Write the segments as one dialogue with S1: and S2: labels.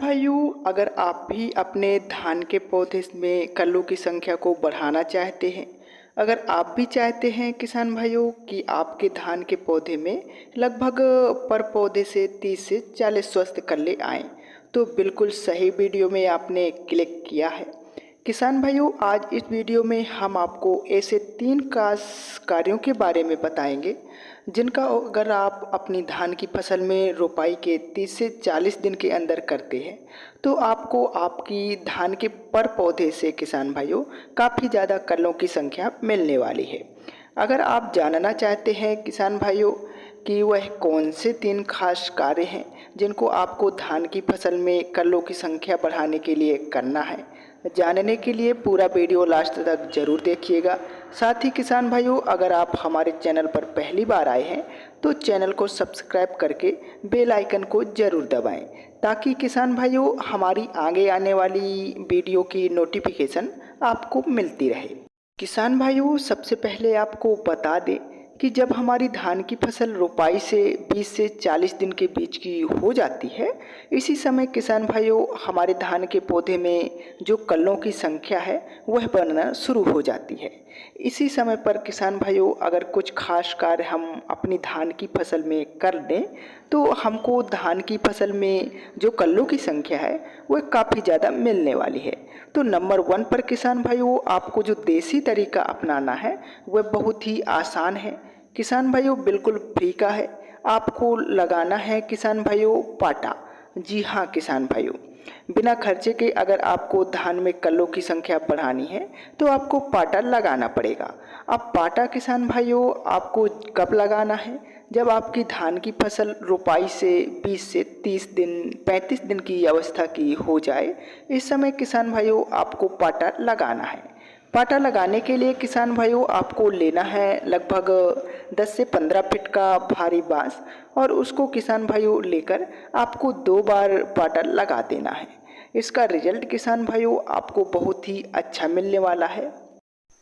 S1: भाइयों, अगर आप भी अपने धान के पौधे में कल्लों की संख्या को बढ़ाना चाहते हैं, अगर आप भी चाहते हैं किसान भाइयों कि आपके धान के पौधे में लगभग पर पौधे से 30 से 40 स्वस्थ कल्ले आएँ, तो बिल्कुल सही वीडियो में आपने क्लिक किया है। किसान भाइयों, आज इस वीडियो में हम आपको ऐसे 3 खास कार्यों के बारे में बताएंगे जिनका अगर आप अपनी धान की फसल में रोपाई के 30 से 40 दिन के अंदर करते हैं तो आपको आपकी धान के पर पौधे से किसान भाइयों काफ़ी ज़्यादा कल्लों की संख्या मिलने वाली है। अगर आप जानना चाहते हैं किसान भाइयों कि वह कौन से 3 खास कार्य हैं जिनको आपको धान की फसल में कल्लों की संख्या बढ़ाने के लिए करना है, जानने के लिए पूरा वीडियो लास्ट तक जरूर देखिएगा। साथ ही किसान भाइयों, अगर आप हमारे चैनल पर पहली बार आए हैं तो चैनल को सब्सक्राइब करके बेल आइकन को जरूर दबाएं ताकि किसान भाइयों हमारी आगे आने वाली वीडियो की नोटिफिकेशन आपको मिलती रहे। किसान भाइयों, सबसे पहले आपको बता दें कि जब हमारी धान की फसल रोपाई से 20 से 40 दिन के बीच की हो जाती है, इसी समय किसान भाइयों हमारे धान के पौधे में जो कल्लों की संख्या है वह बनना शुरू हो जाती है। इसी समय पर किसान भाइयों अगर कुछ खास कार्य हम अपनी धान की फसल में कर दें तो हमको धान की फसल में जो कल्लों की संख्या है वह काफ़ी ज़्यादा मिलने वाली है। तो नंबर 1 पर किसान भाइयों आपको जो देसी तरीका अपनाना है वह बहुत ही आसान है। किसान भाइयों बिल्कुल फ्री का है। आपको लगाना है किसान भाइयों पाटा। जी हाँ किसान भाइयों, बिना खर्चे के अगर आपको धान में कल्लों की संख्या बढ़ानी है तो आपको पाटा लगाना पड़ेगा। अब पाटा किसान भाइयों आपको कब लगाना है? जब आपकी धान की फसल रोपाई से 20 से 30 दिन 35 दिन की अवस्था की हो जाए, इस समय किसान भाइयों आपको पाटा लगाना है। पाटा लगाने के लिए किसान भाइयों आपको लेना है लगभग 10 से 15 फीट का भारी बांस और उसको किसान भाइयों लेकर आपको 2 बार पाटा लगा देना है। इसका रिजल्ट किसान भाइयों आपको बहुत ही अच्छा मिलने वाला है।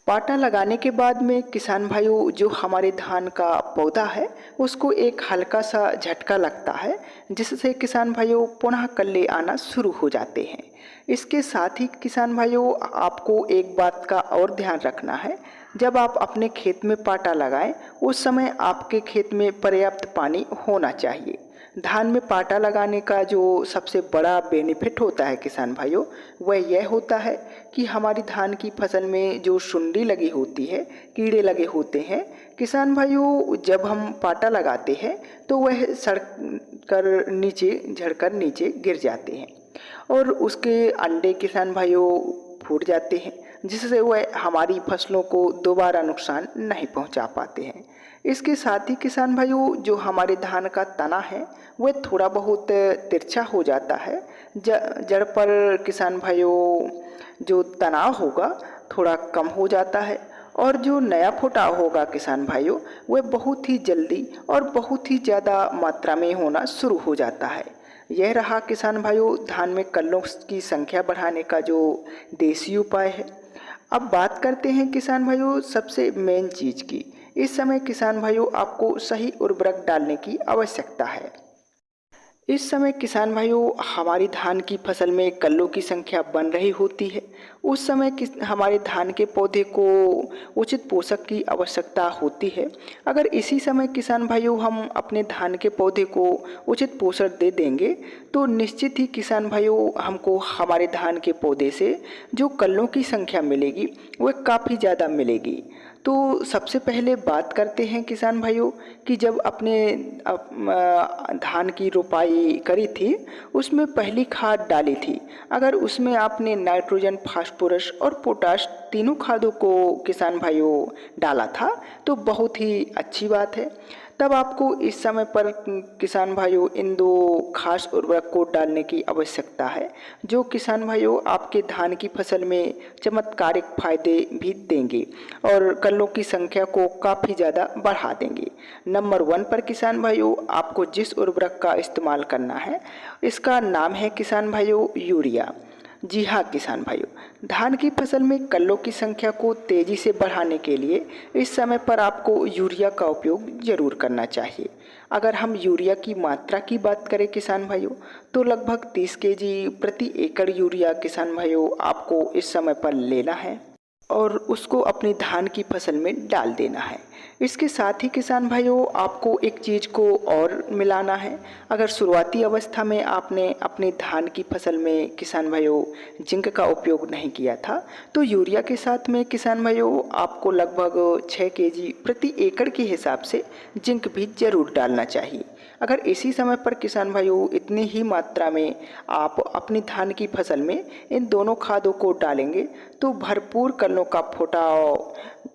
S1: पाटा लगाने के बाद में किसान भाइयों जो हमारे धान का पौधा है उसको एक हल्का सा झटका लगता है जिससे किसान भाइयों पुनः कल्ले आना शुरू हो जाते हैं। इसके साथ ही किसान भाइयों आपको एक बात का और ध्यान रखना है, जब आप अपने खेत में पाटा लगाएं उस समय आपके खेत में पर्याप्त पानी होना चाहिए। धान में पाटा लगाने का जो सबसे बड़ा बेनिफिट होता है किसान भाइयों वह यह होता है कि हमारी धान की फसल में जो सुंडी लगी होती है, कीड़े लगे होते हैं, किसान भाइयों जब हम पाटा लगाते हैं तो वह सड़क कर नीचे झड़कर नीचे गिर जाते हैं और उसके अंडे किसान भाइयों फूट जाते हैं जिससे वह हमारी फसलों को दोबारा नुकसान नहीं पहुंचा पाते हैं। इसके साथ ही किसान भाइयों जो हमारे धान का तना है वह थोड़ा बहुत तिरछा हो जाता है। जड़ पर किसान भाइयों जो तनाव होगा थोड़ा कम हो जाता है और जो नया फुटाव होगा किसान भाइयों वह बहुत ही जल्दी और बहुत ही ज़्यादा मात्रा में होना शुरू हो जाता है। यह रहा किसान भाइयों धान में कल्लों की संख्या बढ़ाने का जो देसी उपाय है। अब बात करते हैं किसान भाइयों सबसे मेन चीज़ की। इस समय किसान भाइयों आपको सही उर्वरक डालने की आवश्यकता है। इस समय किसान भाइयों हमारी धान की फसल में कल्लों की संख्या बन रही होती है, उस समय हमारे धान के पौधे को उचित पोषक की आवश्यकता होती है। अगर इसी समय किसान भाइयों हम अपने धान के पौधे को उचित पोषण दे देंगे तो निश्चित ही किसान भाइयों हमको हमारे धान के पौधे से जो कल्लों की संख्या मिलेगी वह काफ़ी ज़्यादा मिलेगी। तो सबसे पहले बात करते हैं किसान भाइयों कि जब अपने धान की रोपाई करी थी उसमें पहली खाद डाली थी, अगर उसमें आपने नाइट्रोजन, फास्फोरस और पोटाश तीनों खादों को किसान भाइयों डाला था तो बहुत ही अच्छी बात है। तब आपको इस समय पर किसान भाइयों इन 2 खास उर्वरक को डालने की आवश्यकता है जो किसान भाइयों आपके धान की फसल में चमत्कारिक फायदे भी देंगे और कल्लों की संख्या को काफ़ी ज़्यादा बढ़ा देंगे। नंबर 1 पर किसान भाइयों आपको जिस उर्वरक का इस्तेमाल करना है इसका नाम है किसान भाइयों यूरिया। जी हाँ किसान भाइयों, धान की फसल में कल्लों की संख्या को तेज़ी से बढ़ाने के लिए इस समय पर आपको यूरिया का उपयोग ज़रूर करना चाहिए। अगर हम यूरिया की मात्रा की बात करें किसान भाइयों, तो लगभग 30 केजी प्रति एकड़ यूरिया किसान भाइयों आपको इस समय पर लेना है और उसको अपनी धान की फसल में डाल देना है। इसके साथ ही किसान भाइयों आपको एक चीज़ को और मिलाना है। अगर शुरुआती अवस्था में आपने अपनी धान की फसल में किसान भाइयों जिंक का उपयोग नहीं किया था, तो यूरिया के साथ में किसान भाइयों आपको लगभग 6 केजी प्रति एकड़ के हिसाब से जिंक भी जरूर डालना चाहिए। अगर इसी समय पर किसान भाइयों इतनी ही मात्रा में आप अपनी धान की फसल में इन दोनों खादों को डालेंगे तो भरपूर कलों का फुटाव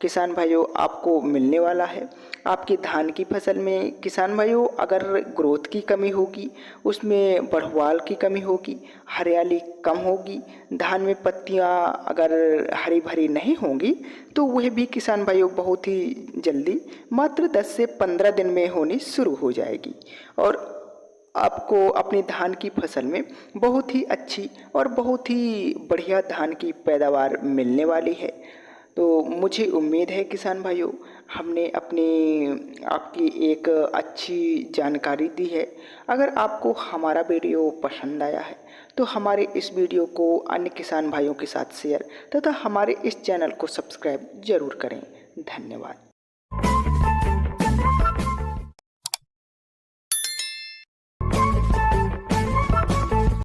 S1: किसान भाइयों आपको मिलने वाला है। आपकी धान की फसल में किसान भाइयों अगर ग्रोथ की कमी होगी, उसमें बढ़वाल की कमी होगी, हरियाली कम होगी, धान में पत्तियां अगर हरी भरी नहीं होंगी, तो वह भी किसान भाइयों बहुत ही जल्दी मात्र 10 से 15 दिन में होनी शुरू हो जाएगी और आपको अपनी धान की फसल में बहुत ही अच्छी और बहुत ही बढ़िया धान की पैदावार मिलने वाली है। तो मुझे उम्मीद है किसान भाइयों हमने आपकी एक अच्छी जानकारी दी है। अगर आपको हमारा वीडियो पसंद आया है तो हमारे इस वीडियो को अन्य किसान भाइयों के साथ शेयर तथा हमारे इस चैनल को सब्सक्राइब जरूर करें। धन्यवाद।